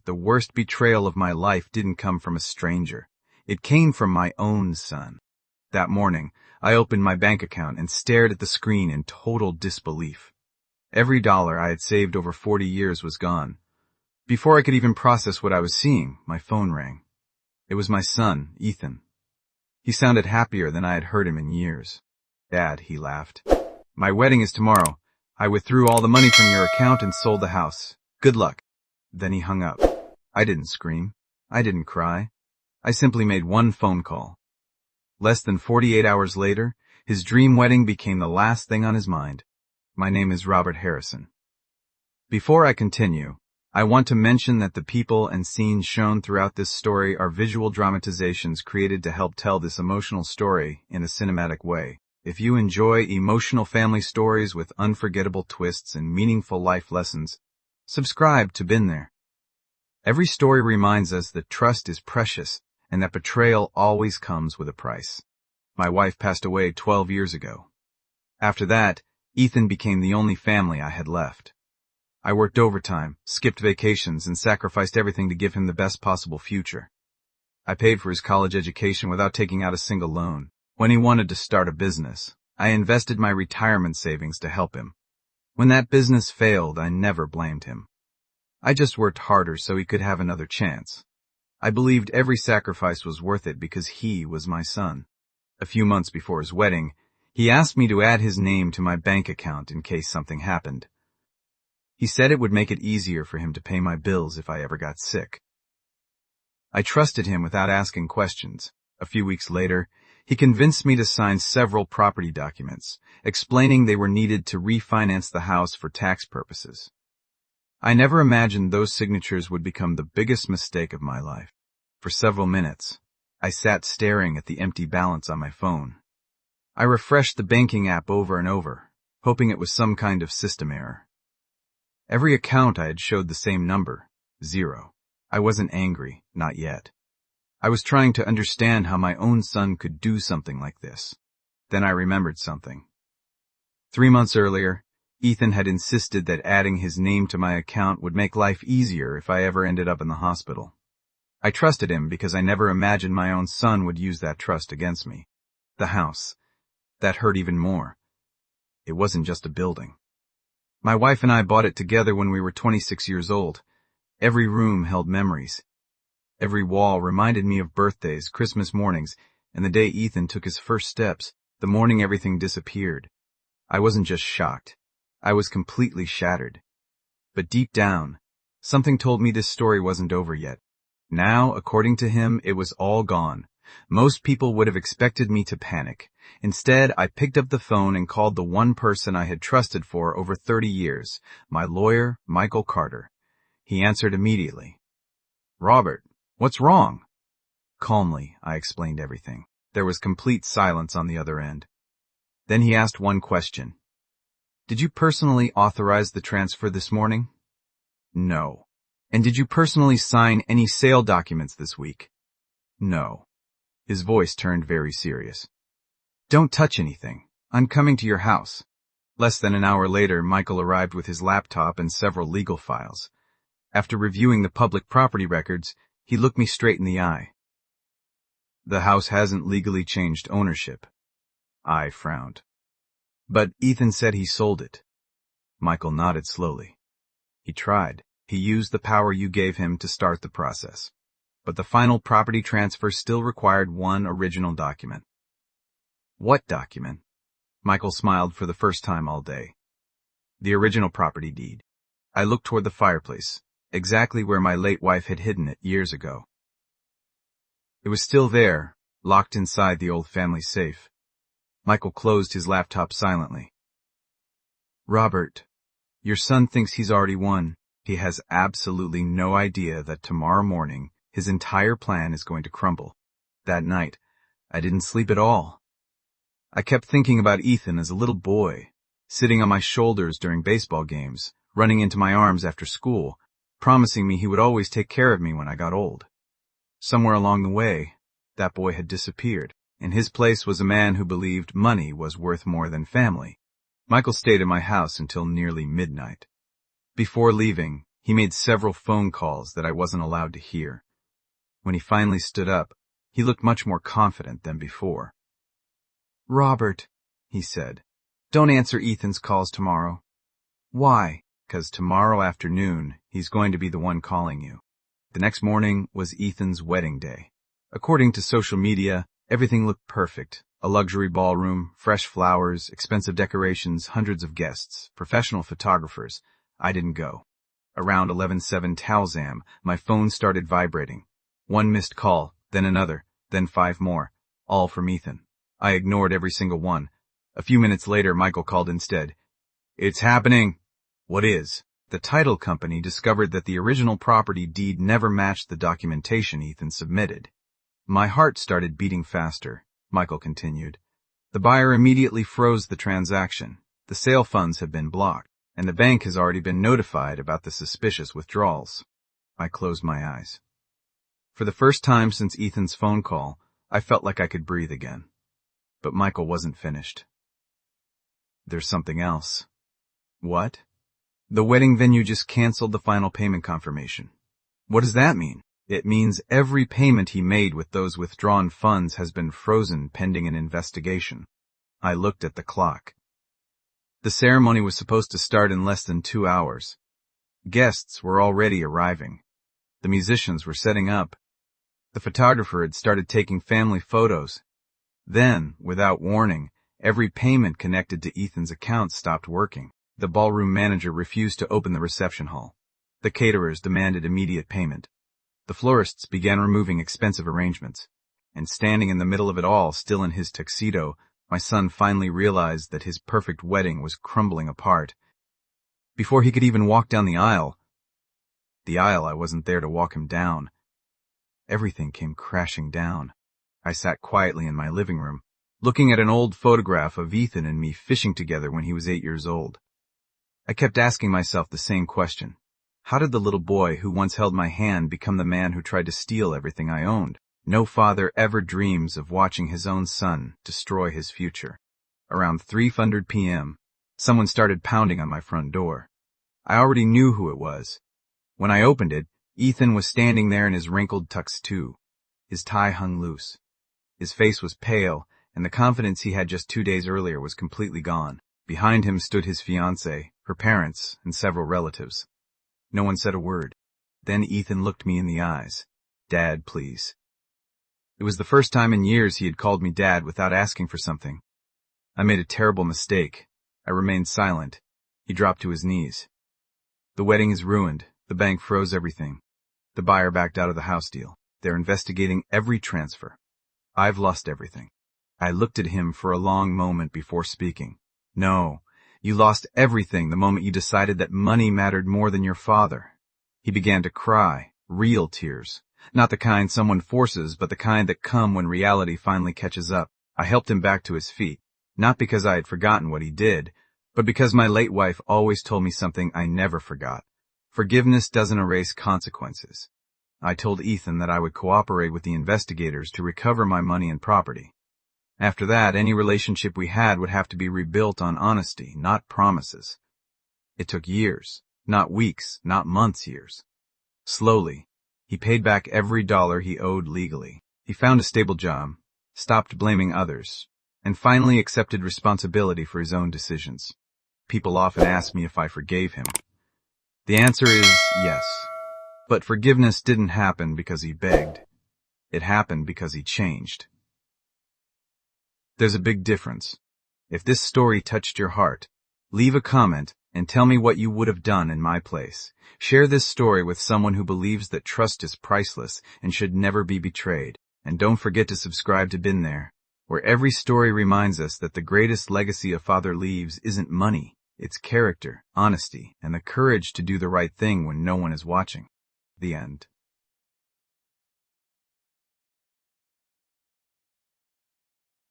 the worst betrayal of my life didn't come from a stranger. It came from my own son. That morning, I opened my bank account and stared at the screen in total disbelief. Every dollar I had saved over 40 years was gone. Before I could even process what I was seeing, my phone rang. It was my son, Ethan. He sounded happier than I had heard him in years. "Dad," he laughed. "My wedding is tomorrow. I withdrew all the money from your account and sold the house. Good luck." Then he hung up. I didn't scream. I didn't cry. I simply made one phone call. Less than 48 hours later, his dream wedding became the last thing on his mind. My name is Robert Harrison. Before I continue, I want to mention that the people and scenes shown throughout this story are visual dramatizations created to help tell this emotional story in a cinematic way. If you enjoy emotional family stories with unforgettable twists and meaningful life lessons, subscribe to Been There. Every story reminds us that trust is precious and that betrayal always comes with a price. My wife passed away 12 years ago. After that, Ethan became the only family I had left. I worked overtime, skipped vacations, and sacrificed everything to give him the best possible future. I paid for his college education without taking out a single loan. When he wanted to start a business, I invested my retirement savings to help him. When that business failed, I never blamed him. I just worked harder so he could have another chance. I believed every sacrifice was worth it because he was my son. A few months before his wedding, he asked me to add his name to my bank account in case something happened. He said it would make it easier for him to pay my bills if I ever got sick. I trusted him without asking questions. A few weeks later, he convinced me to sign several property documents, explaining they were needed to refinance the house for tax purposes. I never imagined those signatures would become the biggest mistake of my life. For several minutes, I sat staring at the empty balance on my phone. I refreshed the banking app over and over, hoping it was some kind of system error. Every account I had showed the same number, 0. I wasn't angry, not yet. I was trying to understand how my own son could do something like this. Then I remembered something. 3 months earlier, Ethan had insisted that adding his name to my account would make life easier if I ever ended up in the hospital. I trusted him because I never imagined my own son would use that trust against me. The house. That hurt even more. It wasn't just a building. My wife and I bought it together when we were 26 years old. Every room held memories. Every wall reminded me of birthdays, Christmas mornings, and the day Ethan took his first steps, the morning everything disappeared. I wasn't just shocked. I was completely shattered. But deep down, something told me this story wasn't over yet. Now, according to him, it was all gone. Most people would have expected me to panic. Instead, I picked up the phone and called the one person I had trusted for over 30 years, my lawyer, Michael Carter. He answered immediately. "Robert, what's wrong?" Calmly, I explained everything. There was complete silence on the other end. Then he asked one question. "Did you personally authorize the transfer this morning?" "No." "And did you personally sign any sale documents this week?" "No." His voice turned very serious. "Don't touch anything. I'm coming to your house." Less than an hour later, Michael arrived with his laptop and several legal files. After reviewing the public property records, he looked me straight in the eye. "The house hasn't legally changed ownership." I frowned. "But Ethan said he sold it." Michael nodded slowly. "He tried. He used the power you gave him to start the process. But the final property transfer still required one original document." "What document?" Michael smiled for the first time all day. "The original property deed." I looked toward the fireplace, exactly where my late wife had hidden it years ago. It was still there, locked inside the old family safe. Michael closed his laptop silently. "Robert, your son thinks he's already won. He has absolutely no idea that tomorrow morning his entire plan is going to crumble." That night, I didn't sleep at all. I kept thinking about Ethan as a little boy, sitting on my shoulders during baseball games, running into my arms after school, promising me he would always take care of me when I got old. Somewhere along the way, that boy had disappeared. In his place was a man who believed money was worth more than family. Michael stayed at my house until nearly midnight. Before leaving, He made several phone calls that I wasn't allowed to hear. When he finally stood up, he looked much more confident than before. "Robert," he said, "don't answer Ethan's calls tomorrow." "Why?" "'Cause tomorrow afternoon, he's going to be the one calling you." The next morning was Ethan's wedding day. According to social media, everything looked perfect. A luxury ballroom, fresh flowers, expensive decorations, hundreds of guests, professional photographers. I didn't go. Around 11:07 Talzam, my phone started vibrating. One missed call, then another, then 5 more, all from Ethan. I ignored every single one. A few minutes later, Michael called instead. "It's happening." "What is?" The title company discovered that the original property deed never matched the documentation Ethan submitted. My heart started beating faster, Michael continued. The buyer immediately froze the transaction. The sale funds have been blocked, and the bank has already been notified about the suspicious withdrawals. I closed my eyes. For the first time since Ethan's phone call, I felt like I could breathe again. But Michael wasn't finished. "There's something else." "What?" "The wedding venue just canceled the final payment confirmation." "What does that mean?" "It means every payment he made with those withdrawn funds has been frozen pending an investigation." I looked at the clock. The ceremony was supposed to start in less than 2 hours. Guests were already arriving. The musicians were setting up. The photographer had started taking family photos. Then, without warning, every payment connected to Ethan's account stopped working. The ballroom manager refused to open the reception hall. The caterers demanded immediate payment. The florists began removing expensive arrangements. And standing in the middle of it all, still in his tuxedo, my son finally realized that his perfect wedding was crumbling apart. Before he could even walk down the aisle I wasn't there to walk him down, everything came crashing down. I sat quietly in my living room, looking at an old photograph of Ethan and me fishing together when he was 8 years old. I kept asking myself the same question. How did the little boy who once held my hand become the man who tried to steal everything I owned? No father ever dreams of watching his own son destroy his future. Around 3:00 p.m., someone started pounding on my front door. I already knew who it was. When I opened it, Ethan was standing there in his wrinkled tuxedo. His tie hung loose. His face was pale, and the confidence he had just 2 days earlier was completely gone. Behind him stood his fiancée, her parents, and several relatives. No one said a word. Then Ethan looked me in the eyes. "Dad, please." It was the first time in years he had called me Dad without asking for something. I made a terrible mistake. I remained silent. He dropped to his knees. "The wedding is ruined. The bank froze everything. The buyer backed out of the house deal. They're investigating every transfer. I've lost everything." I looked at him for a long moment before speaking. "No. You lost everything the moment you decided that money mattered more than your father." He began to cry, real tears. Not the kind someone forces, but the kind that come when reality finally catches up. I helped him back to his feet, not because I had forgotten what he did, but because my late wife always told me something I never forgot. Forgiveness doesn't erase consequences. I told Ethan that I would cooperate with the investigators to recover my money and property. After that, any relationship we had would have to be rebuilt on honesty, not promises. It took years, not weeks, not months, years. Slowly, he paid back every dollar he owed legally. He found a stable job, stopped blaming others, and finally accepted responsibility for his own decisions. People often ask me if I forgave him. The answer is yes. But forgiveness didn't happen because he begged. It happened because he changed. There's a big difference. If this story touched your heart, leave a comment and tell me what you would have done in my place. Share this story with someone who believes that trust is priceless and should never be betrayed. And don't forget to subscribe to Been There, where every story reminds us that the greatest legacy a father leaves isn't money, it's character, honesty, and the courage to do the right thing when no one is watching. The end.